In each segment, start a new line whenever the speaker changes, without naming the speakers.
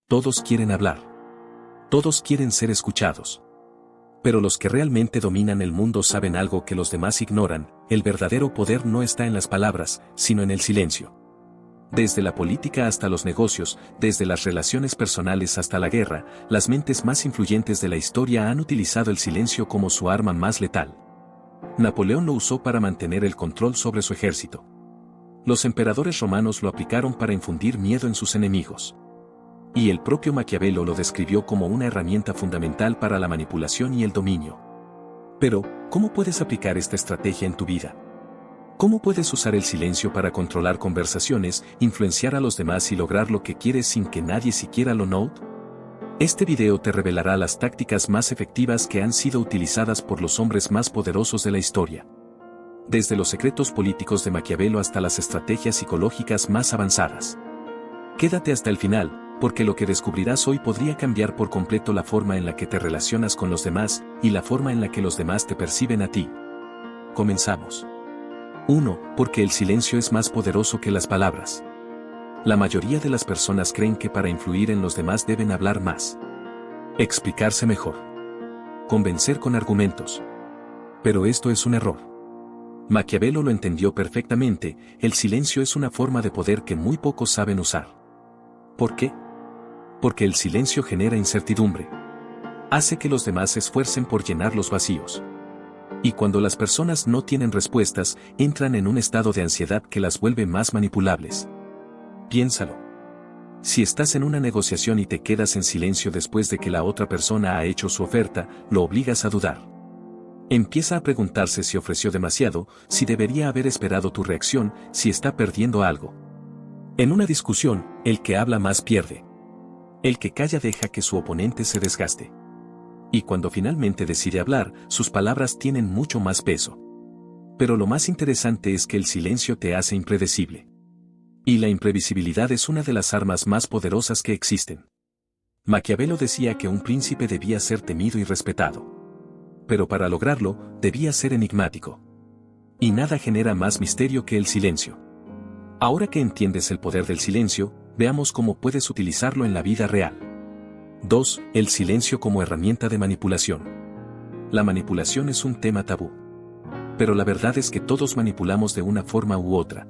Todos quieren hablar. Todos quieren ser escuchados. Pero los que realmente dominan el mundo saben algo que los demás ignoran: el verdadero poder no está en las palabras, sino en el silencio. Desde la política hasta los negocios, desde las relaciones personales hasta la guerra, las mentes más influyentes de la historia han utilizado el silencio como su arma más letal. Napoleón lo usó para mantener el control sobre su ejército. Los emperadores romanos lo aplicaron para infundir miedo en sus enemigos. Y el propio Maquiavelo lo describió como una herramienta fundamental para la manipulación y el dominio. Pero, ¿cómo puedes aplicar esta estrategia en tu vida? ¿Cómo puedes usar el silencio para controlar conversaciones, influenciar a los demás y lograr lo que quieres sin que nadie siquiera lo note? Este video te revelará las tácticas más efectivas que han sido utilizadas por los hombres más poderosos de la historia. Desde los secretos políticos de Maquiavelo hasta las estrategias psicológicas más avanzadas. Quédate hasta el final, porque lo que descubrirás hoy podría cambiar por completo la forma en la que te relacionas con los demás y la forma en la que los demás te perciben a ti. Comenzamos. 1. Porque el silencio es más poderoso que las palabras. La mayoría de las personas creen que para influir en los demás deben hablar más, explicarse mejor, convencer con argumentos. Pero esto es un error. Maquiavelo lo entendió perfectamente: el silencio es una forma de poder que muy pocos saben usar. ¿Por qué? Porque el silencio genera incertidumbre. Hace que los demás se esfuercen por llenar los vacíos. Y cuando las personas no tienen respuestas, entran en un estado de ansiedad que las vuelve más manipulables. Piénsalo. Si estás en una negociación y te quedas en silencio después de que la otra persona ha hecho su oferta, lo obligas a dudar. Empieza a preguntarse si ofreció demasiado, si debería haber esperado tu reacción, si está perdiendo algo. En una discusión, el que habla más pierde. El que calla deja que su oponente se desgaste. Y cuando finalmente decide hablar, sus palabras tienen mucho más peso. Pero lo más interesante es que el silencio te hace impredecible. Y la imprevisibilidad es una de las armas más poderosas que existen. Maquiavelo decía que un príncipe debía ser temido y respetado. Pero para lograrlo, debía ser enigmático. Y nada genera más misterio que el silencio. Ahora que entiendes el poder del silencio, veamos cómo puedes utilizarlo en la vida real. 2. El silencio como herramienta de manipulación. La manipulación es un tema tabú. Pero la verdad es que todos manipulamos de una forma u otra.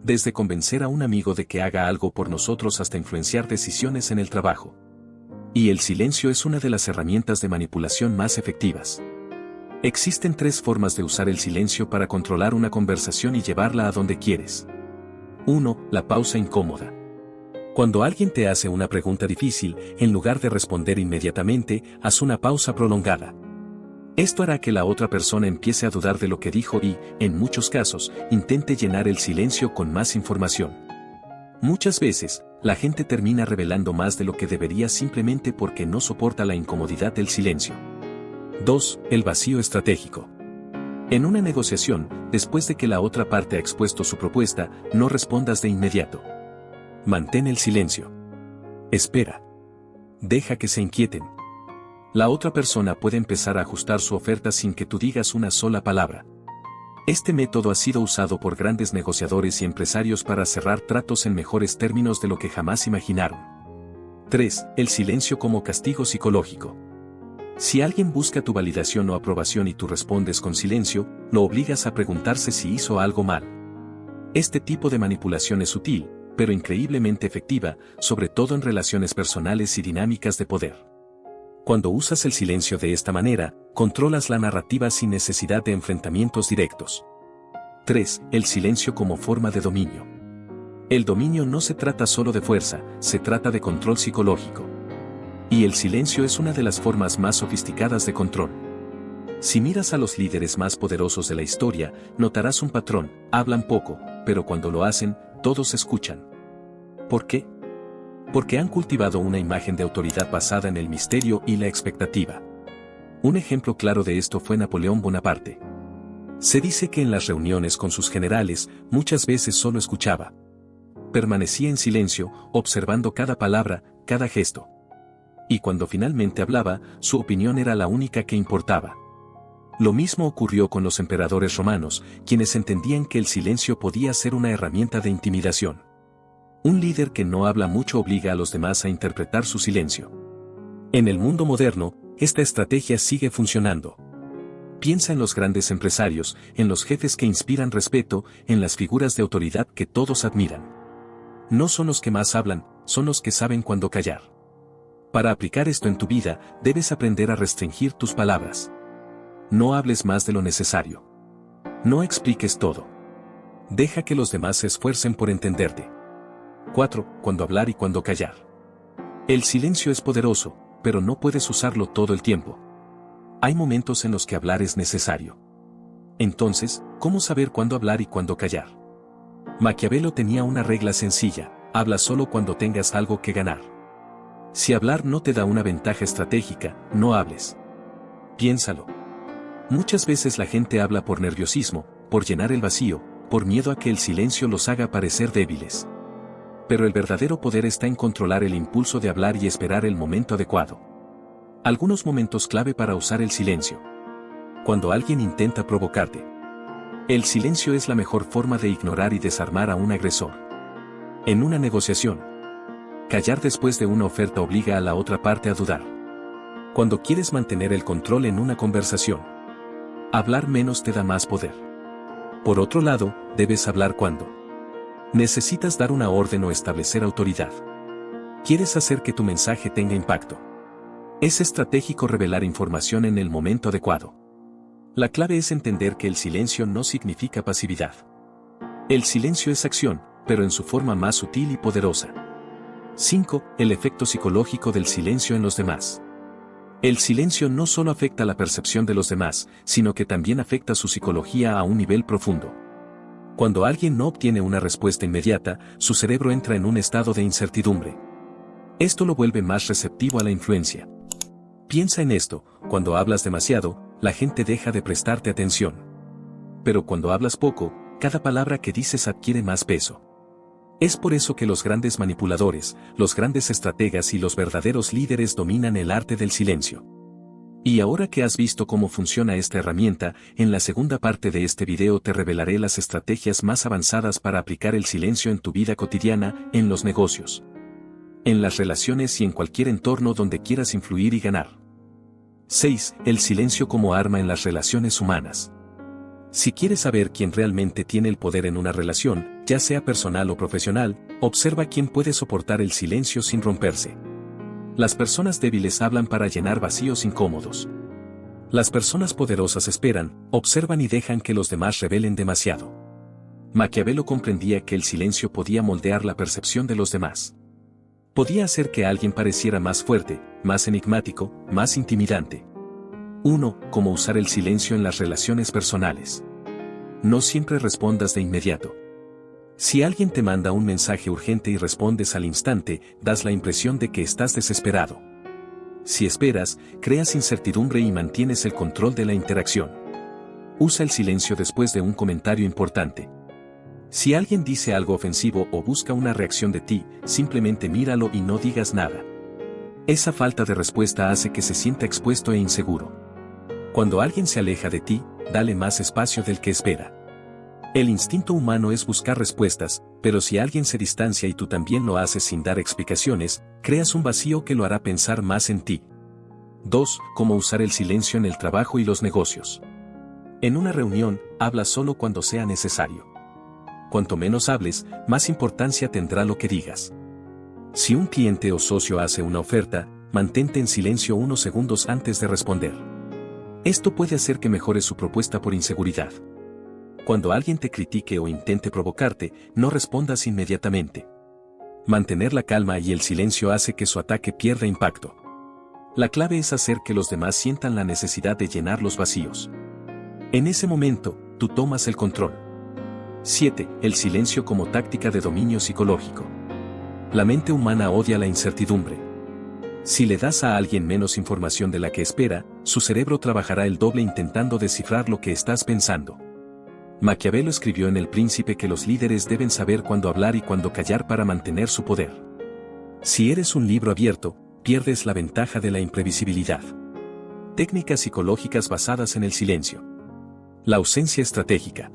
Desde convencer a un amigo de que haga algo por nosotros hasta influenciar decisiones en el trabajo. Y el silencio es una de las herramientas de manipulación más efectivas. Existen 3 formas de usar el silencio para controlar una conversación y llevarla a donde quieres. 1. La pausa incómoda. Cuando alguien te hace una pregunta difícil, en lugar de responder inmediatamente, haz una pausa prolongada. Esto hará que la otra persona empiece a dudar de lo que dijo y, en muchos casos, intente llenar el silencio con más información. Muchas veces, la gente termina revelando más de lo que debería simplemente porque no soporta la incomodidad del silencio. 2. El vacío estratégico. En una negociación, después de que la otra parte ha expuesto su propuesta, no respondas de inmediato. Mantén el silencio. Espera. Deja que se inquieten. La otra persona puede empezar a ajustar su oferta sin que tú digas una sola palabra. Este método ha sido usado por grandes negociadores y empresarios para cerrar tratos en mejores términos de lo que jamás imaginaron. 3. El silencio como castigo psicológico. Si alguien busca tu validación o aprobación y tú respondes con silencio, lo obligas a preguntarse si hizo algo mal. Este tipo de manipulación es sutil, pero increíblemente efectiva, sobre todo en relaciones personales y dinámicas de poder. Cuando usas el silencio de esta manera, controlas la narrativa sin necesidad de enfrentamientos directos. 3. El silencio como forma de dominio. El dominio no se trata solo de fuerza, se trata de control psicológico. Y el silencio es una de las formas más sofisticadas de control. Si miras a los líderes más poderosos de la historia, notarás un patrón: hablan poco, pero cuando lo hacen, todos escuchan. ¿Por qué? Porque han cultivado una imagen de autoridad basada en el misterio y la expectativa. Un ejemplo claro de esto fue Napoleón Bonaparte. Se dice que en las reuniones con sus generales, muchas veces solo escuchaba. Permanecía en silencio, observando cada palabra, cada gesto. Y cuando finalmente hablaba, su opinión era la única que importaba. Lo mismo ocurrió con los emperadores romanos, quienes entendían que el silencio podía ser una herramienta de intimidación. Un líder que no habla mucho obliga a los demás a interpretar su silencio. En el mundo moderno, esta estrategia sigue funcionando. Piensa en los grandes empresarios, en los jefes que inspiran respeto, en las figuras de autoridad que todos admiran. No son los que más hablan, son los que saben cuándo callar. Para aplicar esto en tu vida, debes aprender a restringir tus palabras. No hables más de lo necesario. No expliques todo. Deja que los demás se esfuercen por entenderte. 4. Cuándo hablar y cuándo callar. El silencio es poderoso, pero no puedes usarlo todo el tiempo. Hay momentos en los que hablar es necesario. Entonces, ¿cómo saber cuándo hablar y cuándo callar? Maquiavelo tenía una regla sencilla: habla solo cuando tengas algo que ganar. Si hablar no te da una ventaja estratégica, no hables. Piénsalo. Muchas veces la gente habla por nerviosismo, por llenar el vacío, por miedo a que el silencio los haga parecer débiles. Pero el verdadero poder está en controlar el impulso de hablar y esperar el momento adecuado. Algunos momentos clave para usar el silencio. Cuando alguien intenta provocarte. El silencio es la mejor forma de ignorar y desarmar a un agresor. En una negociación. Callar después de una oferta obliga a la otra parte a dudar. Cuando quieres mantener el control en una conversación. Hablar menos te da más poder. Por otro lado, debes hablar cuando necesitas dar una orden o establecer autoridad. Quieres hacer que tu mensaje tenga impacto. Es estratégico revelar información en el momento adecuado. La clave es entender que el silencio no significa pasividad. El silencio es acción, pero en su forma más sutil y poderosa. 5. El efecto psicológico del silencio en los demás. El silencio no solo afecta la percepción de los demás, sino que también afecta su psicología a un nivel profundo. Cuando alguien no obtiene una respuesta inmediata, su cerebro entra en un estado de incertidumbre. Esto lo vuelve más receptivo a la influencia. Piensa en esto: cuando hablas demasiado, la gente deja de prestarte atención. Pero cuando hablas poco, cada palabra que dices adquiere más peso. Es por eso que los grandes manipuladores, los grandes estrategas y los verdaderos líderes dominan el arte del silencio. Y ahora que has visto cómo funciona esta herramienta, en la segunda parte de este video te revelaré las estrategias más avanzadas para aplicar el silencio en tu vida cotidiana, en los negocios, en las relaciones y en cualquier entorno donde quieras influir y ganar. 6. El silencio como arma en las relaciones humanas. Si quieres saber quién realmente tiene el poder en una relación, ya sea personal o profesional, observa quién puede soportar el silencio sin romperse. Las personas débiles hablan para llenar vacíos incómodos. Las personas poderosas esperan, observan y dejan que los demás revelen demasiado. Maquiavelo comprendía que el silencio podía moldear la percepción de los demás. Podía hacer que alguien pareciera más fuerte, más enigmático, más intimidante. 1. Cómo usar el silencio en las relaciones personales. No siempre respondas de inmediato. Si alguien te manda un mensaje urgente y respondes al instante, das la impresión de que estás desesperado. Si esperas, creas incertidumbre y mantienes el control de la interacción. Usa el silencio después de un comentario importante. Si alguien dice algo ofensivo o busca una reacción de ti, simplemente míralo y no digas nada. Esa falta de respuesta hace que se sienta expuesto e inseguro. Cuando alguien se aleja de ti, dale más espacio del que espera. El instinto humano es buscar respuestas, pero si alguien se distancia y tú también lo haces sin dar explicaciones, creas un vacío que lo hará pensar más en ti. 2. Cómo usar el silencio en el trabajo y los negocios. En una reunión, habla solo cuando sea necesario. Cuanto menos hables, más importancia tendrá lo que digas. Si un cliente o socio hace una oferta, mantente en silencio unos segundos antes de responder. Esto puede hacer que mejores su propuesta por inseguridad. Cuando alguien te critique o intente provocarte, no respondas inmediatamente. Mantener la calma y el silencio hace que su ataque pierda impacto. La clave es hacer que los demás sientan la necesidad de llenar los vacíos. En ese momento, tú tomas el control. 7. El silencio como táctica de dominio psicológico. La mente humana odia la incertidumbre. Si le das a alguien menos información de la que espera, su cerebro trabajará el doble intentando descifrar lo que estás pensando. Maquiavelo escribió en El Príncipe que los líderes deben saber cuándo hablar y cuándo callar para mantener su poder. Si eres un libro abierto, pierdes la ventaja de la imprevisibilidad. Técnicas psicológicas basadas en el silencio. La ausencia estratégica.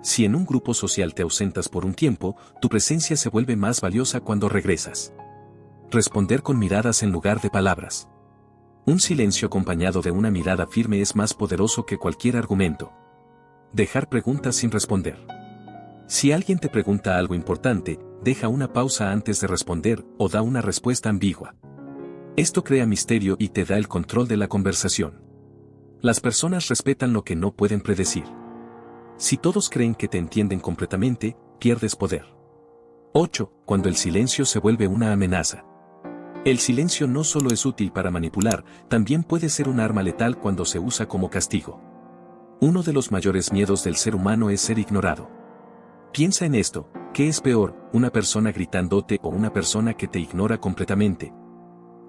Si en un grupo social te ausentas por un tiempo, tu presencia se vuelve más valiosa cuando regresas. Responder con miradas en lugar de palabras. Un silencio acompañado de una mirada firme es más poderoso que cualquier argumento. Dejar preguntas sin responder. Si alguien te pregunta algo importante, deja una pausa antes de responder o da una respuesta ambigua. Esto crea misterio y te da el control de la conversación. Las personas respetan lo que no pueden predecir. Si todos creen que te entienden completamente, pierdes poder. 8. Cuando el silencio se vuelve una amenaza. El silencio no solo es útil para manipular, también puede ser un arma letal cuando se usa como castigo. Uno de los mayores miedos del ser humano es ser ignorado. Piensa en esto, ¿qué es peor, una persona gritándote o una persona que te ignora completamente?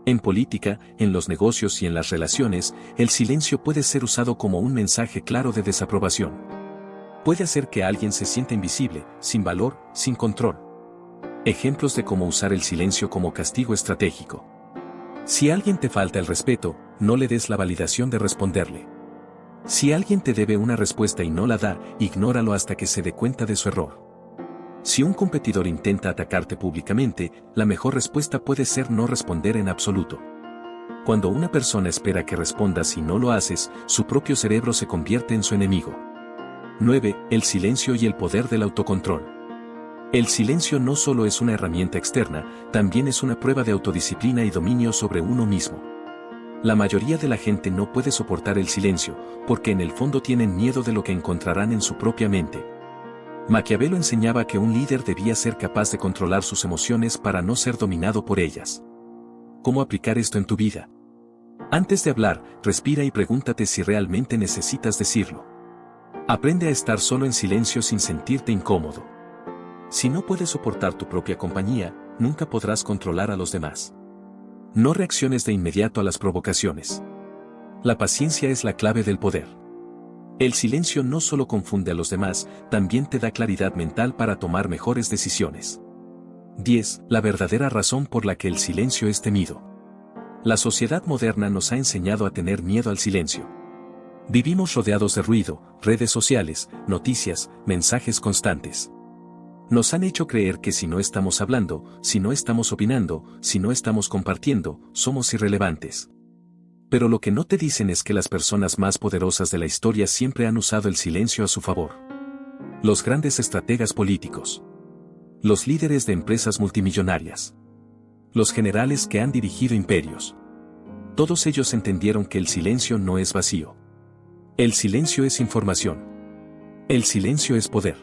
En política, en los negocios y en las relaciones, el silencio puede ser usado como un mensaje claro de desaprobación. Puede hacer que alguien se sienta invisible, sin valor, sin control. Ejemplos de cómo usar el silencio como castigo estratégico. Si alguien te falta el respeto, no le des la validación de responderle. Si alguien te debe una respuesta y no la da, ignóralo hasta que se dé cuenta de su error. Si un competidor intenta atacarte públicamente, la mejor respuesta puede ser no responder en absoluto. Cuando una persona espera que respondas y no lo haces, su propio cerebro se convierte en su enemigo. 9. El silencio y el poder del autocontrol. El silencio no solo es una herramienta externa, también es una prueba de autodisciplina y dominio sobre uno mismo. La mayoría de la gente no puede soportar el silencio, porque en el fondo tienen miedo de lo que encontrarán en su propia mente. Maquiavelo enseñaba que un líder debía ser capaz de controlar sus emociones para no ser dominado por ellas. ¿Cómo aplicar esto en tu vida? Antes de hablar, respira y pregúntate si realmente necesitas decirlo. Aprende a estar solo en silencio sin sentirte incómodo. Si no puedes soportar tu propia compañía, nunca podrás controlar a los demás. No reacciones de inmediato a las provocaciones. La paciencia es la clave del poder. El silencio no solo confunde a los demás, también te da claridad mental para tomar mejores decisiones. 10. La verdadera razón por la que el silencio es temido. La sociedad moderna nos ha enseñado a tener miedo al silencio. Vivimos rodeados de ruido, redes sociales, noticias, mensajes constantes. Nos han hecho creer que si no estamos hablando, si no estamos opinando, si no estamos compartiendo, somos irrelevantes. Pero lo que no te dicen es que las personas más poderosas de la historia siempre han usado el silencio a su favor. Los grandes estrategas políticos. Los líderes de empresas multimillonarias. Los generales que han dirigido imperios. Todos ellos entendieron que el silencio no es vacío. El silencio es información. El silencio es poder.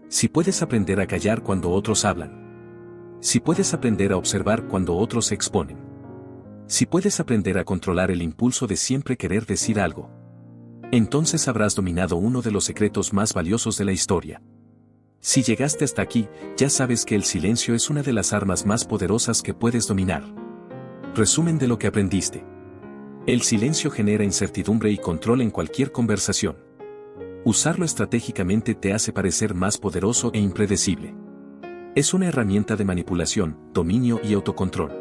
Si puedes aprender a callar cuando otros hablan. Si puedes aprender a observar cuando otros se exponen. Si puedes aprender a controlar el impulso de siempre querer decir algo. Entonces habrás dominado uno de los secretos más valiosos de la historia. Si llegaste hasta aquí, ya sabes que el silencio es una de las armas más poderosas que puedes dominar. Resumen de lo que aprendiste. El silencio genera incertidumbre y control en cualquier conversación. Usarlo estratégicamente te hace parecer más poderoso e impredecible. Es una herramienta de manipulación, dominio y autocontrol.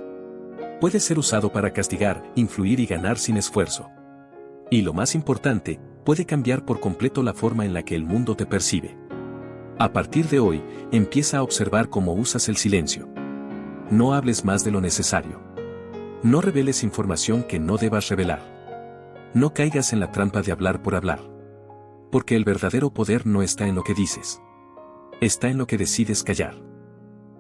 Puede ser usado para castigar, influir y ganar sin esfuerzo. Y lo más importante, puede cambiar por completo la forma en la que el mundo te percibe. A partir de hoy, empieza a observar cómo usas el silencio. No hables más de lo necesario. No reveles información que no debas revelar. No caigas en la trampa de hablar por hablar. Porque el verdadero poder no está en lo que dices. Está en lo que decides callar.